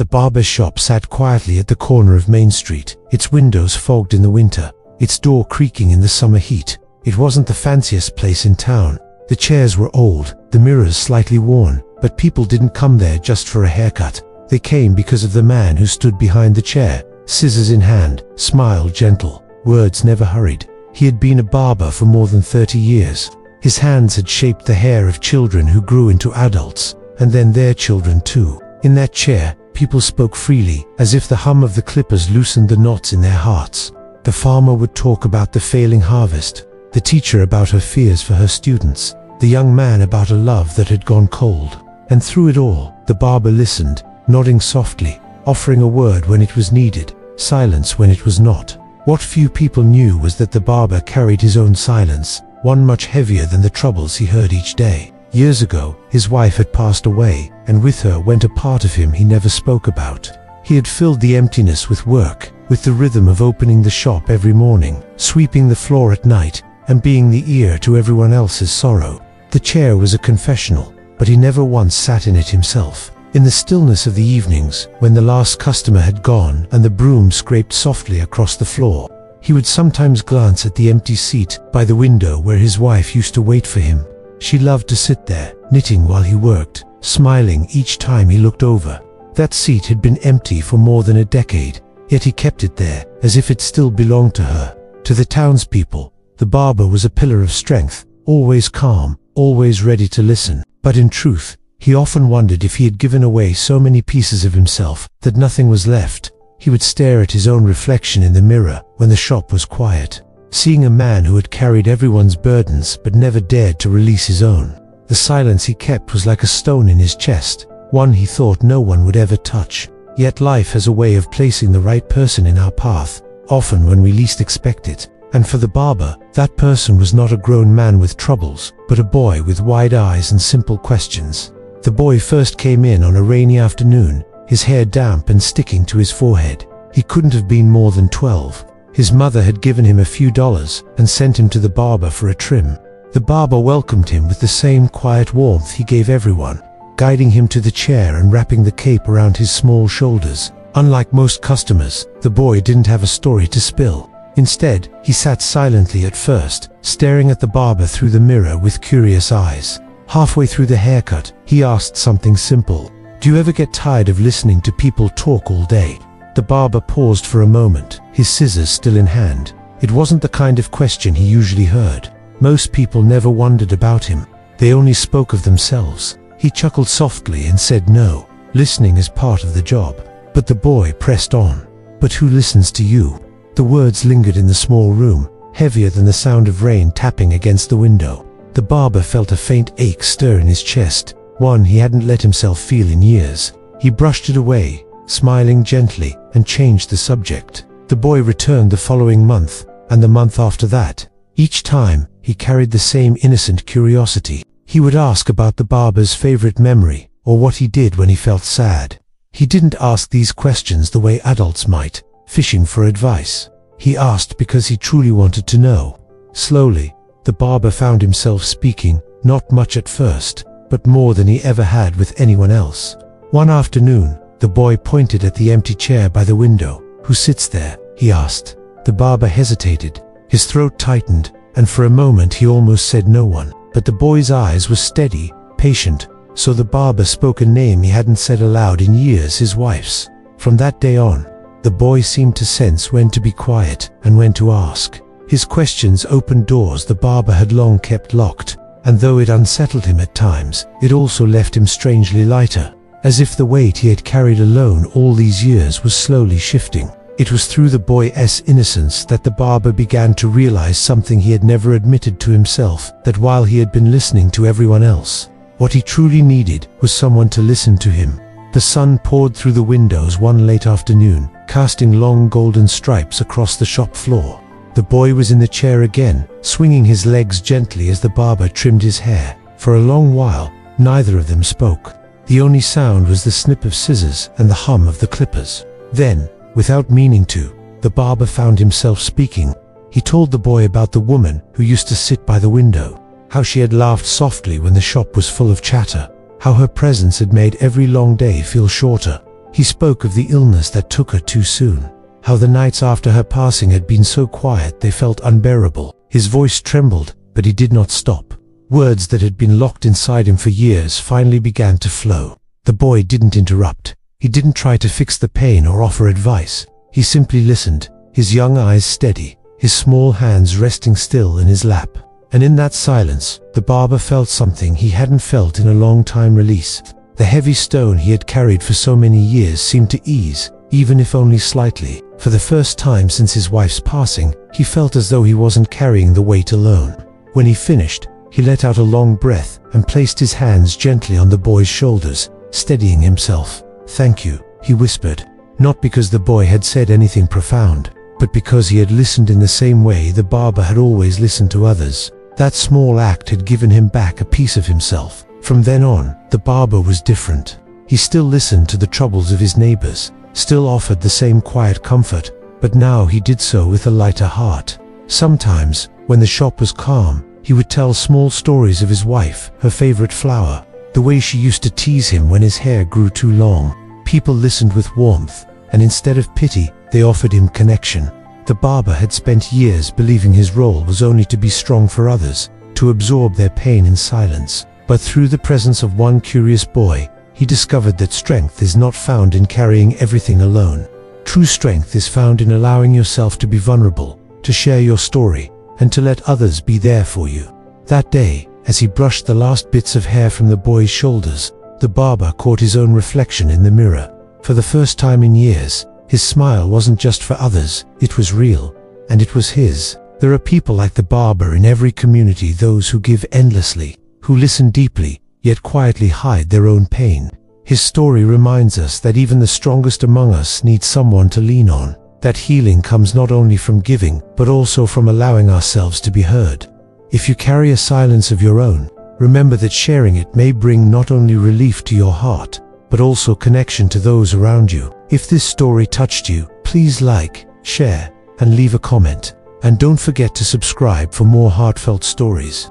The barber shop sat quietly at the corner of Main Street, its windows fogged in the winter, its door creaking in the summer heat. It wasn't the fanciest place in town. The chairs were old, the mirrors slightly worn, but people didn't come there just for a haircut. They came because of the man who stood behind the chair, scissors in hand, smile gentle, words never hurried. He had been a barber for more than 30 years. His hands had shaped the hair of children who grew into adults, and then their children too. In that chair, people spoke freely, as if the hum of the clippers loosened the knots in their hearts. The farmer would talk about the failing harvest, the teacher about her fears for her students, the young man about a love that had gone cold. And through it all, the barber listened, nodding softly, offering a word when it was needed, silence when it was not. What few people knew was that the barber carried his own silence, one much heavier than the troubles he heard each day. Years ago, his wife had passed away, and with her went a part of him he never spoke about. He had filled the emptiness with work, with the rhythm of opening the shop every morning, sweeping the floor at night, and being the ear to everyone else's sorrow. The chair was a confessional, but he never once sat in it himself. In the stillness of the evenings, when the last customer had gone and the broom scraped softly across the floor, he would sometimes glance at the empty seat by the window where his wife used to wait for him. She loved to sit there, knitting while he worked, smiling each time he looked over. That seat had been empty for more than a decade, yet he kept it there, as if it still belonged to her. To the townspeople, the barber was a pillar of strength, always calm, always ready to listen. But in truth, he often wondered if he had given away so many pieces of himself that nothing was left. He would stare at his own reflection in the mirror when the shop was quiet, seeing a man who had carried everyone's burdens but never dared to release his own. The silence he kept was like a stone in his chest, one he thought no one would ever touch. Yet life has a way of placing the right person in our path, often when we least expect it. And for the barber, that person was not a grown man with troubles, but a boy with wide eyes and simple questions. The boy first came in on a rainy afternoon, his hair damp and sticking to his forehead. He couldn't have been more than 12. His mother had given him a few dollars and sent him to the barber for a trim. The barber welcomed him with the same quiet warmth he gave everyone, guiding him to the chair and wrapping the cape around his small shoulders. Unlike most customers, the boy didn't have a story to spill. Instead, he sat silently at first, staring at the barber through the mirror with curious eyes. Halfway through the haircut, he asked something simple. "Do you ever get tired of listening to people talk all day?" The barber paused for a moment, his scissors still in hand. It wasn't the kind of question he usually heard. Most people never wondered about him. They only spoke of themselves. He chuckled softly and said no. Listening is part of the job. But the boy pressed on. "But who listens to you?" The words lingered in the small room, heavier than the sound of rain tapping against the window. The barber felt a faint ache stir in his chest, one he hadn't let himself feel in years. He brushed it away, smiling gently, and changed the subject. The boy returned the following month, and the month after that. Each time, he carried the same innocent curiosity. He would ask about the barber's favorite memory, or what he did when he felt sad. He didn't ask these questions the way adults might, fishing for advice. He asked because he truly wanted to know. Slowly, the barber found himself speaking, not much at first, but more than he ever had with anyone else. One afternoon, the boy pointed at the empty chair by the window. "Who sits there?" he asked. The barber hesitated. His throat tightened, and for a moment he almost said no one. But the boy's eyes were steady, patient, so the barber spoke a name he hadn't said aloud in years, his wife's. From that day on, the boy seemed to sense when to be quiet and when to ask. His questions opened doors the barber had long kept locked, and though it unsettled him at times, it also left him strangely lighter, as if the weight he had carried alone all these years was slowly shifting. It was through the boy's innocence that the barber began to realize something he had never admitted to himself, that while he had been listening to everyone else, what he truly needed was someone to listen to him. The sun poured through the windows one late afternoon, casting long golden stripes across the shop floor. The boy was in the chair again, swinging his legs gently as the barber trimmed his hair. For a long while, neither of them spoke. The only sound was the snip of scissors and the hum of the clippers. Then, without meaning to, the barber found himself speaking. He told the boy about the woman who used to sit by the window, how she had laughed softly when the shop was full of chatter, how her presence had made every long day feel shorter. He spoke of the illness that took her too soon, how the nights after her passing had been so quiet they felt unbearable. His voice trembled, but he did not stop. Words that had been locked inside him for years finally began to flow. The boy didn't interrupt. He didn't try to fix the pain or offer advice. He simply listened, his young eyes steady, his small hands resting still in his lap. And in that silence, the barber felt something he hadn't felt in a long time: release. The heavy stone he had carried for so many years seemed to ease, even if only slightly. For the first time since his wife's passing, he felt as though he wasn't carrying the weight alone. When he finished, he let out a long breath and placed his hands gently on the boy's shoulders, steadying himself. "Thank you," he whispered, not because the boy had said anything profound, but because he had listened in the same way the barber had always listened to others. That small act had given him back a piece of himself. From then on, the barber was different. He still listened to the troubles of his neighbors, still offered the same quiet comfort, but now he did so with a lighter heart. Sometimes, when the shop was calm, he would tell small stories of his wife, her favorite flower, the way she used to tease him when his hair grew too long. People listened with warmth, and instead of pity, they offered him connection. The barber had spent years believing his role was only to be strong for others, to absorb their pain in silence. But through the presence of one curious boy, he discovered that strength is not found in carrying everything alone. True strength is found in allowing yourself to be vulnerable, to share your story, and to let others be there for you. That day, as he brushed the last bits of hair from the boy's shoulders, the barber caught his own reflection in the mirror. For the first time in years, his smile wasn't just for others, it was real, and it was his. There are people like the barber in every community, those who give endlessly, who listen deeply, yet quietly hide their own pain. His story reminds us that even the strongest among us need someone to lean on, that healing comes not only from giving, but also from allowing ourselves to be heard. If you carry a silence of your own, remember that sharing it may bring not only relief to your heart, but also connection to those around you. If this story touched you, please like, share, and leave a comment. And don't forget to subscribe for more heartfelt stories.